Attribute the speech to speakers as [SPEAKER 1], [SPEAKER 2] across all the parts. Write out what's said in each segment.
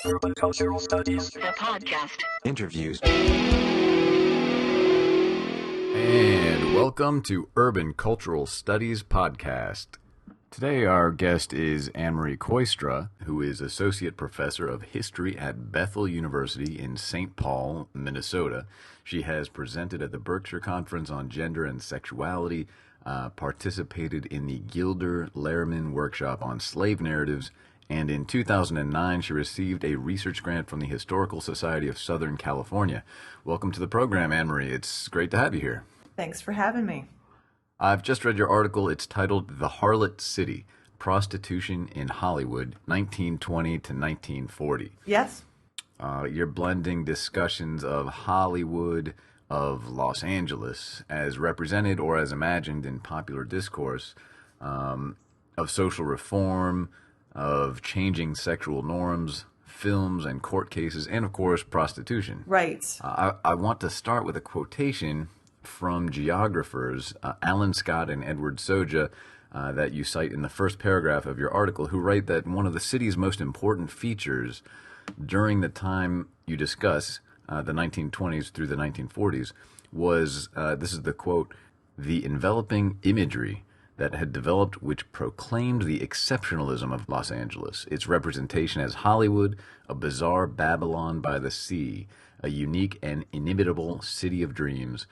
[SPEAKER 1] Urban Cultural Studies,
[SPEAKER 2] the podcast.
[SPEAKER 1] interviews.
[SPEAKER 3] And welcome to Urban Cultural Studies Podcast. Today our guest is AnneMarie Kooistra, who is Associate Professor of History at Bethel University in St. Paul, Minnesota. She has presented at the Berkshire Conference on Gender and Sexuality, participated in the Gilder Lehrman Workshop on Slave Narratives, and in 2009 she received a research grant from the Historical Society of Southern California. Welcome to the program, AnneMarie. It's great to have you here.
[SPEAKER 4] Thanks for having me.
[SPEAKER 3] I've just read your article. It's titled The Harlot City, Prostitution in Hollywood, 1920 to 1940.
[SPEAKER 4] Yes.
[SPEAKER 3] You're blending discussions of Hollywood, of Los Angeles, as represented or as imagined in popular discourse, of social reform, of changing sexual norms, films and court cases, and of course, prostitution.
[SPEAKER 4] Right.
[SPEAKER 3] I want to start with a quotation from geographers, Alan Scott and Edward Soja, that you cite in the first paragraph of your article, who write that one of the city's most important features during the time you discuss, the 1920s through the 1940s, was, this is the quote, the enveloping imagery that had developed which proclaimed the exceptionalism of Los Angeles, its representation as Hollywood, a bizarre Babylon by the sea, a unique and inimitable city of dreams.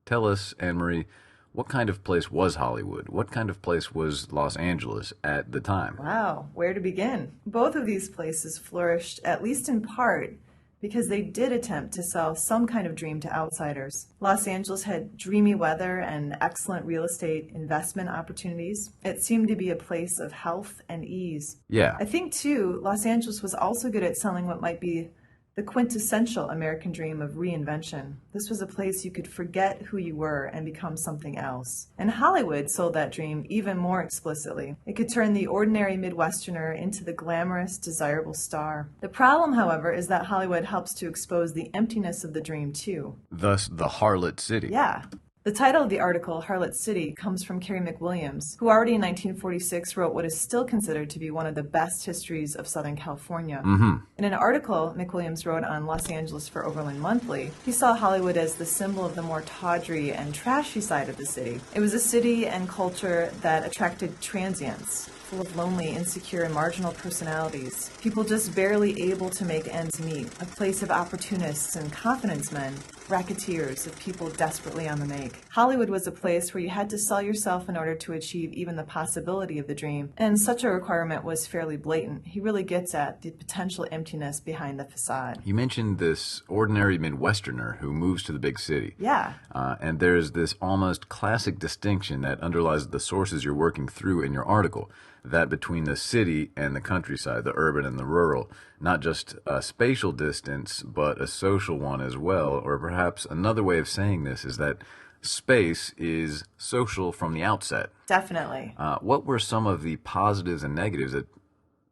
[SPEAKER 3] Tell us, AnneMarie, what kind of place was Hollywood? What kind of place was Los Angeles at the time?
[SPEAKER 4] Wow, where to begin? Both of these places flourished, at least in part, because they did attempt to sell some kind of dream to outsiders. Los Angeles had dreamy weather and excellent real estate investment opportunities. It seemed to be a place of health and ease.
[SPEAKER 3] Yeah.
[SPEAKER 4] I think, too, Los Angeles was also good at selling what might be the quintessential American dream of reinvention. This was a place you could forget who you were and become something else. And Hollywood sold that dream even more explicitly. It could turn the ordinary Midwesterner into the glamorous, desirable star. The problem, however, is that Hollywood helps to expose the emptiness of the dream, too.
[SPEAKER 3] Thus, the Harlot City.
[SPEAKER 4] Yeah. The title of the article, Harlot City, comes from Carey McWilliams, who already in 1946 wrote what is still considered to be one of the best histories of Southern California. In an article McWilliams wrote on Los Angeles for Overland Monthly, he saw Hollywood as the symbol of the more tawdry and trashy side of the city. It was a city and culture that attracted transients, full of lonely, insecure, and marginal personalities. People just barely able to make ends meet. A place of opportunists and confidence men, racketeers, of people desperately on the make. Hollywood was a place where you had to sell yourself in order to achieve even the possibility of the dream, and such a requirement was fairly blatant. He really gets at the potential emptiness behind the facade.
[SPEAKER 3] You mentioned this ordinary Midwesterner who moves to the big city.
[SPEAKER 4] Yeah.
[SPEAKER 3] And there's this almost classic distinction that underlies the sources you're working through in your article, that between the city and the countryside, the urban and the rural, not just a spatial distance, but a social one as well. Or perhaps another way of saying this is that space is social from the outset.
[SPEAKER 4] Definitely.
[SPEAKER 3] What were some of the positives and negatives that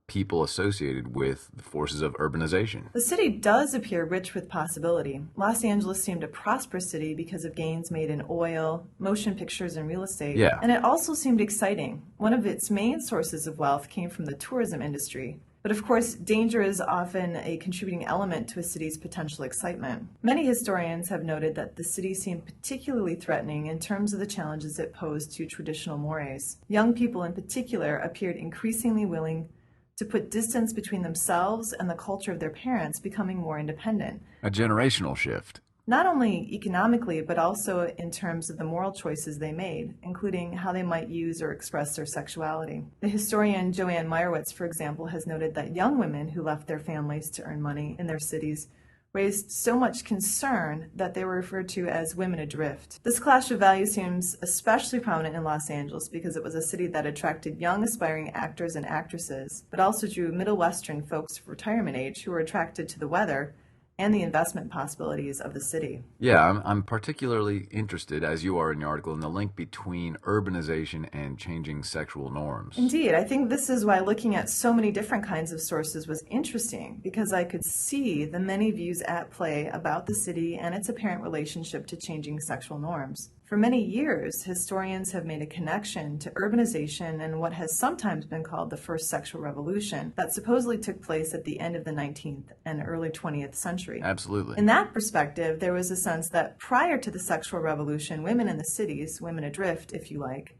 [SPEAKER 3] people associated with the forces of urbanization?
[SPEAKER 4] The city does appear rich with possibility. Los Angeles seemed a prosperous city because of gains made in oil, motion pictures, and real estate.
[SPEAKER 3] Yeah.
[SPEAKER 4] And it also seemed exciting. One of its main sources of wealth came from the tourism industry. But of course, danger is often a contributing element to a city's potential excitement. Many historians have noted that the city seemed particularly threatening in terms of the challenges it posed to traditional mores. Young people in particular appeared increasingly willing to put distance between themselves and the culture of their parents, becoming more independent.
[SPEAKER 3] A generational shift.
[SPEAKER 4] Not only economically, but also in terms of the moral choices they made, including how they might use or express their sexuality. The historian Joanne Meyerowitz, for example, has noted that young women who left their families to earn money in their cities raised so much concern that they were referred to as women adrift. This clash of values seems especially prominent in Los Angeles because it was a city that attracted young aspiring actors and actresses, but also drew Middle Western folks of retirement age who were attracted to the weather and the investment possibilities of the city.
[SPEAKER 3] Yeah, I'm particularly interested, as you are in your article, in the link between urbanization and changing sexual norms.
[SPEAKER 4] Indeed, I think this is why looking at so many different kinds of sources was interesting, because I could see the many views at play about the city and its apparent relationship to changing sexual norms. For many years, historians have made a connection to urbanization and what has sometimes been called the first sexual revolution that supposedly took place at the end of the 19th and early 20th century.
[SPEAKER 3] Absolutely.
[SPEAKER 4] In that perspective, there was a sense that prior to the sexual revolution, women in the cities, women adrift, if you like,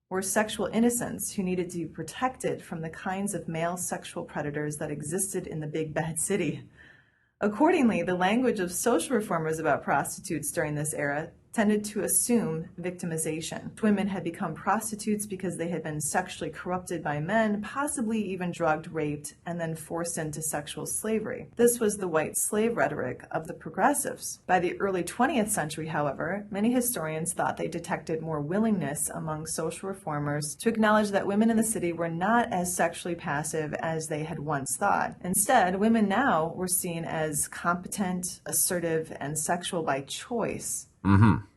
[SPEAKER 4] were sexual innocents who needed to be protected from the kinds of male sexual predators that existed in the big bad city. Accordingly, the language of social reformers about prostitutes during this era tended to assume victimization. Women had become prostitutes because they had been sexually corrupted by men, possibly even drugged, raped, and then forced into sexual slavery. This was the white slave rhetoric of the progressives. By the early 20th century, however, many historians thought they detected more willingness among social reformers to acknowledge that women in the city were not as sexually passive as they had once thought. Instead, women now were seen as competent, assertive, and sexual by choice.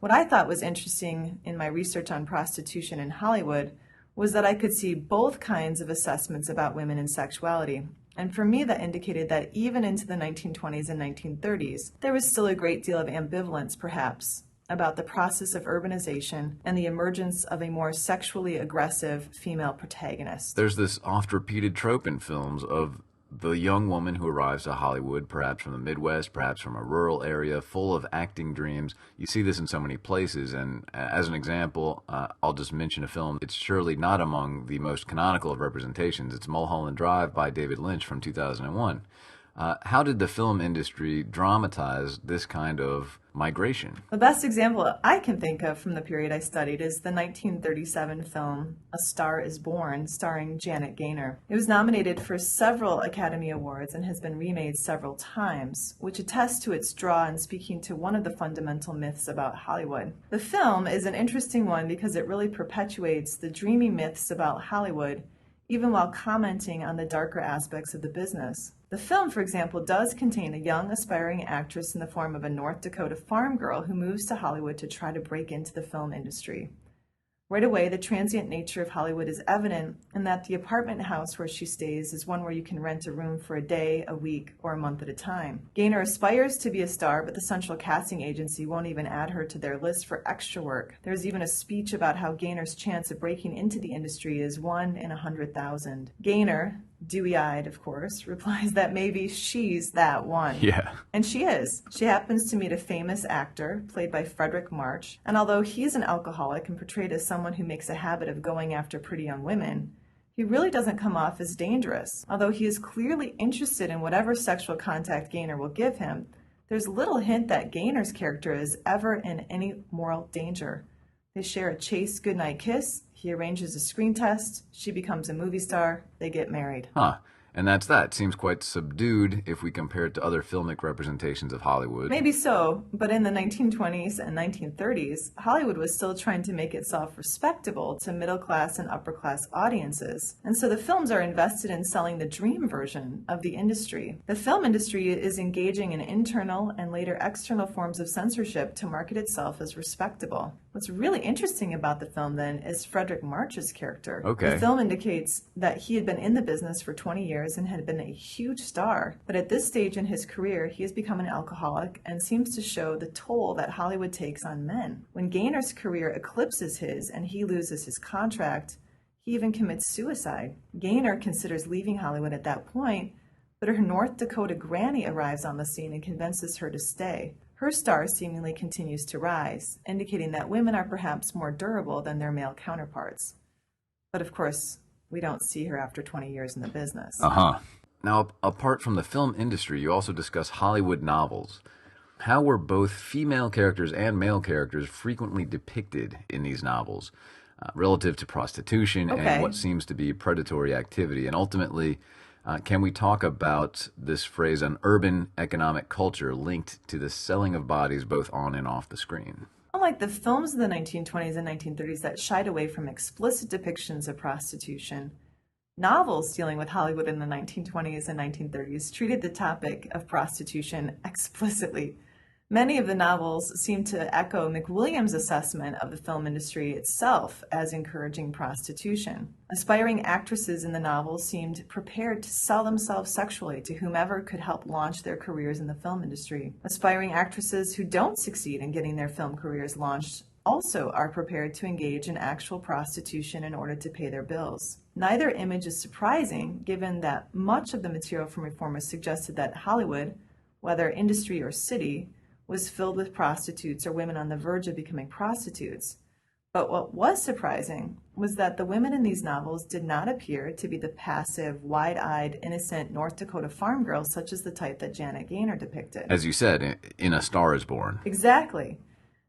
[SPEAKER 4] What I thought was interesting in my research on prostitution in Hollywood was that I could see both kinds of assessments about women and sexuality. And for me, that indicated that even into the 1920s and 1930s, there was still a great deal of ambivalence, perhaps, about the process of urbanization and the emergence of a more sexually aggressive female protagonist.
[SPEAKER 3] There's this oft-repeated trope in films of the young woman who arrives to Hollywood, perhaps from the Midwest, perhaps from a rural area, full of acting dreams. You see this in so many places, and as an example, I'll just mention a film. It's surely not among the most canonical of representations. It's Mulholland Drive by David Lynch from 2001. How did the film industry dramatize this kind of migration?
[SPEAKER 4] The best example I can think of from the period I studied is the 1937 film A Star is Born, starring Janet Gaynor. It was nominated for several Academy Awards and has been remade several times, which attests to its draw in speaking to one of the fundamental myths about Hollywood. The film is an interesting one because it really perpetuates the dreamy myths about Hollywood, even while commenting on the darker aspects of the business. The film, for example, does contain a young, aspiring actress in the form of a North Dakota farm girl who moves to Hollywood to try to break into the film industry. Right away, the transient nature of Hollywood is evident in that the apartment house where she stays is one where you can rent a room for a day, a week, or a month at a time. Gaynor aspires to be a star, but the central casting agency won't even add her to their list for extra work. There's even a speech about how Gaynor's chance of breaking into the industry is 1 in 100,000. Gaynor, dewy-eyed, of course, replies that maybe she's that one.
[SPEAKER 3] Yeah.
[SPEAKER 4] And she is. She happens to meet a famous actor, played by Frederick March, and although he's an alcoholic and portrayed as someone who makes a habit of going after pretty young women, he really doesn't come off as dangerous. Although he is clearly interested in whatever sexual contact Gaynor will give him, there's little hint that Gaynor's character is ever in any moral danger. They share a chaste goodnight kiss, he arranges a screen test, she becomes a movie star, they get married.
[SPEAKER 3] Huh. And that's that. Seems quite subdued if we compare it to other filmic representations of Hollywood.
[SPEAKER 4] Maybe so, but in the 1920s and 1930s, Hollywood was still trying to make itself respectable to middle-class and upper-class audiences. And so the films are invested in selling the dream version of the industry. The film industry is engaging in internal and later external forms of censorship to market itself as respectable. What's really interesting about the film, then, is Frederick March's character.
[SPEAKER 3] Okay.
[SPEAKER 4] The film indicates that he had been in the business for 20 years and had been a huge star, but at this stage in his career, he has become an alcoholic and seems to show the toll that Hollywood takes on men. When Gaynor's career eclipses his and he loses his contract, he even commits suicide. Gaynor considers leaving Hollywood at that point, but her North Dakota granny arrives on the scene and convinces her to stay. Her star seemingly continues to rise, indicating that women are perhaps more durable than their male counterparts. But of course, we don't see her after 20 years in the business.
[SPEAKER 3] Now, apart from the film industry, you also discuss Hollywood novels. How were both female characters and male characters frequently depicted in these novels, relative to prostitution and what seems to be predatory activity? And ultimately, can we talk about this phrase, an urban economic culture linked to the selling of bodies both on and off the screen?
[SPEAKER 4] Unlike the films of the 1920s and 1930s that shied away from explicit depictions of prostitution, novels dealing with Hollywood in the 1920s and 1930s treated the topic of prostitution explicitly. Many of the novels seem to echo McWilliams' assessment of the film industry itself as encouraging prostitution. Aspiring actresses in the novels seemed prepared to sell themselves sexually to whomever could help launch their careers in the film industry. Aspiring actresses who don't succeed in getting their film careers launched also are prepared to engage in actual prostitution in order to pay their bills. Neither image is surprising, given that much of the material from Reformers suggested that Hollywood, whether industry or city, was filled with prostitutes or women on the verge of becoming prostitutes. But what was surprising was that the women in these novels did not appear to be the passive, wide-eyed, innocent North Dakota farm girls such as the type that Janet Gaynor depicted.
[SPEAKER 3] As you said, in A Star is Born.
[SPEAKER 4] Exactly.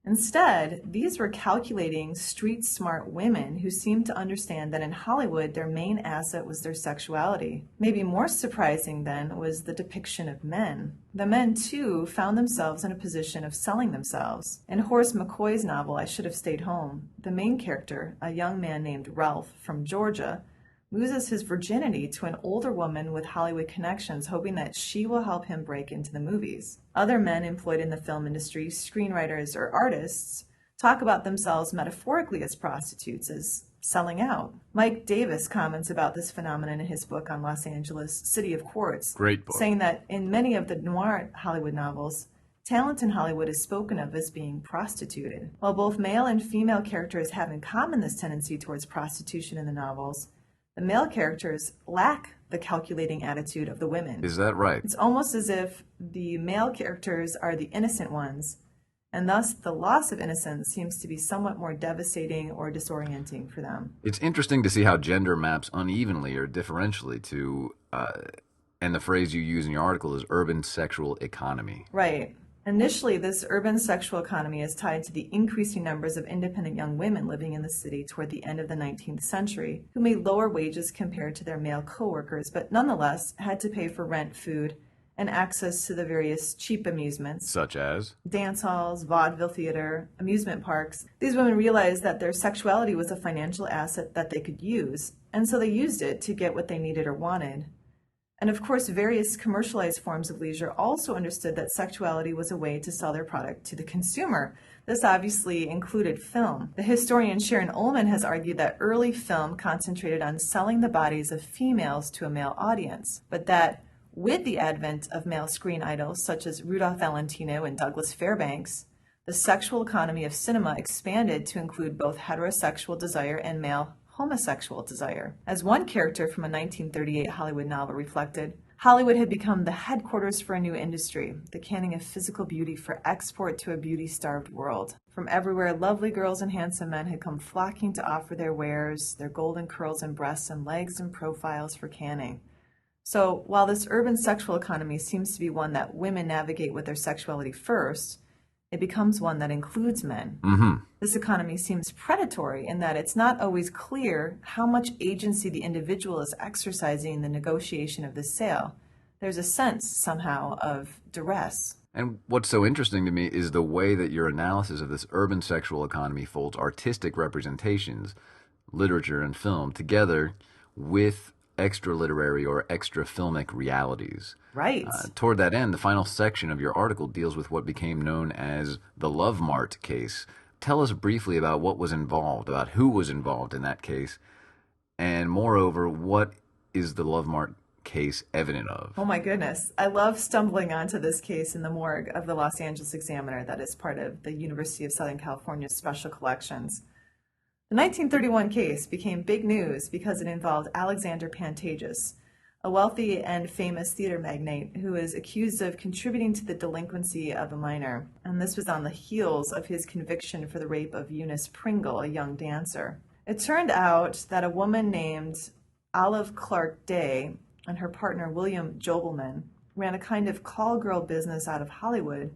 [SPEAKER 4] Instead, these were calculating, street-smart women who seemed to understand that in Hollywood, their main asset was their sexuality. Maybe more surprising, then, was the depiction of men. The men, too, found themselves in a position of selling themselves. In Horace McCoy's novel, I Should Have Stayed Home, the main character, a young man named Ralph from Georgia, loses his virginity to an older woman with Hollywood connections, hoping that she will help him break into the movies. Other men employed in the film industry, screenwriters or artists, talk about themselves metaphorically as prostitutes, as selling out. Mike Davis comments about this phenomenon in his book on Los Angeles, City of Quartz.
[SPEAKER 3] Great book.
[SPEAKER 4] Saying that in many of the noir Hollywood novels, talent in Hollywood is spoken of as being prostituted. While both male and female characters have in common this tendency towards prostitution in the novels, the male characters lack the calculating attitude of the women.
[SPEAKER 3] Is that right?
[SPEAKER 4] It's almost as if the male characters are the innocent ones, and thus the loss of innocence seems to be somewhat more devastating or disorienting for them.
[SPEAKER 3] It's interesting to see how gender maps unevenly or differentially to, and the phrase you use in your article is urban sexual economy.
[SPEAKER 4] Right. Initially, this urban sexual economy is tied to the increasing numbers of independent young women living in the city toward the end of the 19th century, who made lower wages compared to their male co-workers, but nonetheless had to pay for rent, food, and access to the various cheap amusements.
[SPEAKER 3] Such as?
[SPEAKER 4] Dance halls, vaudeville theater, amusement parks. These women realized that their sexuality was a financial asset that they could use, and so they used it to get what they needed or wanted. And of course, various commercialized forms of leisure also understood that sexuality was a way to sell their product to the consumer. This obviously included film. The historian Sharon Ullman has argued that early film concentrated on selling the bodies of females to a male audience, but that with the advent of male screen idols such as Rudolph Valentino and Douglas Fairbanks, the sexual economy of cinema expanded to include both heterosexual desire and male homosexual desire. As one character from a 1938 Hollywood novel reflected, Hollywood had become the headquarters for a new industry, the canning of physical beauty for export to a beauty-starved world. From everywhere, lovely girls and handsome men had come flocking to offer their wares, their golden curls and breasts and legs and profiles for canning. So, while this urban sexual economy seems to be one that women navigate with their sexuality first, it becomes one that includes men. This economy seems predatory in that it's not always clear how much agency the individual is exercising in the negotiation of the sale. There's a sense, somehow, of duress.
[SPEAKER 3] And what's so interesting to me is the way that your analysis of this urban sexual economy folds artistic representations, literature and film, together with extra literary or extra filmic realities.
[SPEAKER 4] Right.
[SPEAKER 3] Toward that end, the final section of your article deals with what became known as the Love-Mart case. Tell us briefly about what was involved, about who was involved in that case, and moreover, what is the Love-Mart case evident of?
[SPEAKER 4] Oh my goodness. I love stumbling onto this case in the morgue of the Los Angeles Examiner that is part of the University of Southern California's special collections. The 1931 case became big news because it involved Alexander Pantages, a wealthy and famous theater magnate who is accused of contributing to the delinquency of a minor. And this was on the heels of his conviction for the rape of Eunice Pringle, a young dancer. It turned out that a woman named Olive Clark Day and her partner William Jobelman ran a kind of call girl business out of Hollywood,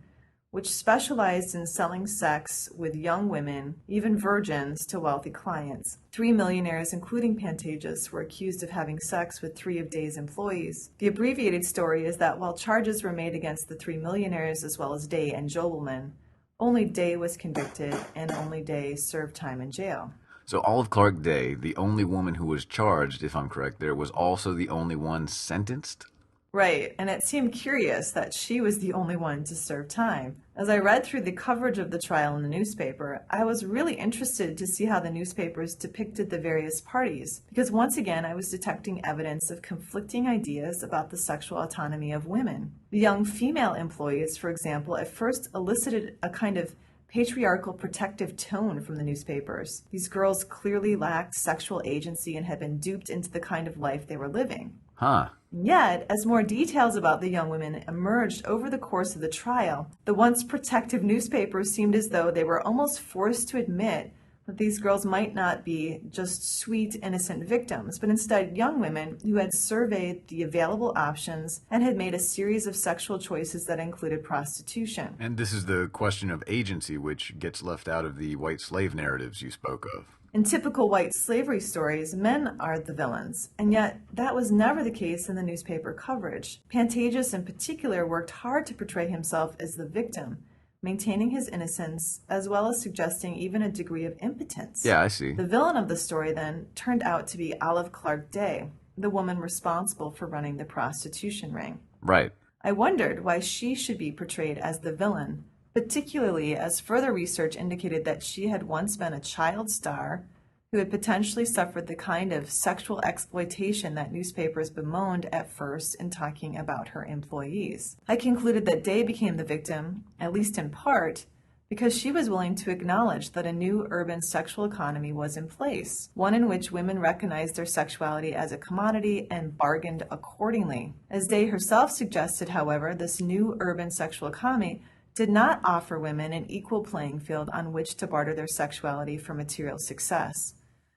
[SPEAKER 4] which specialized in selling sex with young women, even virgins, to wealthy clients. 3 millionaires, including Pantages, were accused of having sex with 3 of Day's employees. The abbreviated story is that while charges were made against the 3 millionaires as well as Day and Jobelman, only Day was convicted and only Day served time in jail.
[SPEAKER 3] So Olive Clark Day, the only woman who was charged, if I'm correct there, was also the only one sentenced?
[SPEAKER 4] Right, and it seemed curious that she was the only one to serve time. As I read through the coverage of the trial in the newspaper, I was really interested to see how the newspapers depicted the various parties, because once again I was detecting evidence of conflicting ideas about the sexual autonomy of women. The young female employees, for example, at first elicited a kind of patriarchal protective tone from the newspapers. These girls clearly lacked sexual agency and had been duped into the kind of life they were living.
[SPEAKER 3] Huh.
[SPEAKER 4] Yet, as more details about the young women emerged over the course of the trial, the once protective newspapers seemed as though they were almost forced to admit that these girls might not be just sweet, innocent victims, but instead young women who had surveyed the available options and had made a series of sexual choices that included prostitution.
[SPEAKER 3] And this is the question of agency, which gets left out of the white slave narratives you spoke of.
[SPEAKER 4] In typical white slavery stories, men are the villains, and yet that was never the case in the newspaper coverage. Pantages in particular worked hard to portray himself as the victim, maintaining his innocence, as well as suggesting even a degree of impotence.
[SPEAKER 3] Yeah, I see.
[SPEAKER 4] The villain of the story, then, turned out to be Olive Clark Day, the woman responsible for running the prostitution ring.
[SPEAKER 3] Right.
[SPEAKER 4] I wondered why she should be portrayed as the villain, particularly as further research indicated that she had once been a child star who had potentially suffered the kind of sexual exploitation that newspapers bemoaned at first in talking about her employees. I concluded that Day became the victim, at least in part, because she was willing to acknowledge that a new urban sexual economy was in place, one in which women recognized their sexuality as a commodity and bargained accordingly. As Day herself suggested, however, this new urban sexual economy did not offer women an equal playing field on which to barter their sexuality for material success.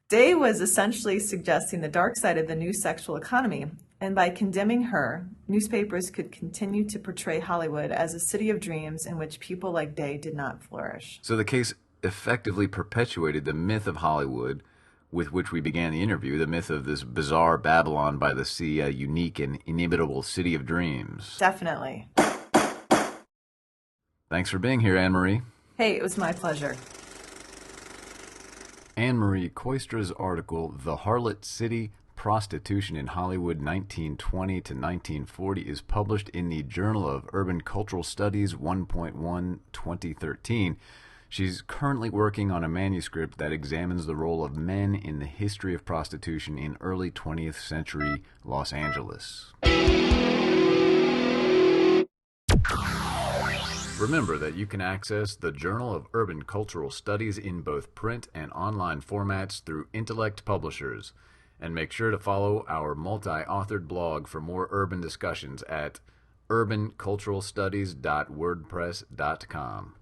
[SPEAKER 4] Day was essentially suggesting the dark side of the new sexual economy, and by condemning her, newspapers could continue to portray Hollywood as a city of dreams in which people like Day did not flourish.
[SPEAKER 3] So the case effectively perpetuated the myth of Hollywood with which we began the interview, the myth of this bizarre Babylon by the sea, a unique and inimitable city of dreams.
[SPEAKER 4] Definitely.
[SPEAKER 3] Thanks for being here, AnneMarie.
[SPEAKER 4] Hey, it was my pleasure.
[SPEAKER 3] AnneMarie Kooistra's article, The Harlot City, Prostitution in Hollywood 1920 to 1940, is published in the Journal of Urban Cultural Studies 1.1 2013. She's currently working on a manuscript that examines the role of men in the history of prostitution in early 20th century Los Angeles. Remember that you can access the Journal of Urban Cultural Studies in both print and online formats through Intellect Publishers. And make sure to follow our multi-authored blog for more urban discussions at urbanculturalstudies.wordpress.com.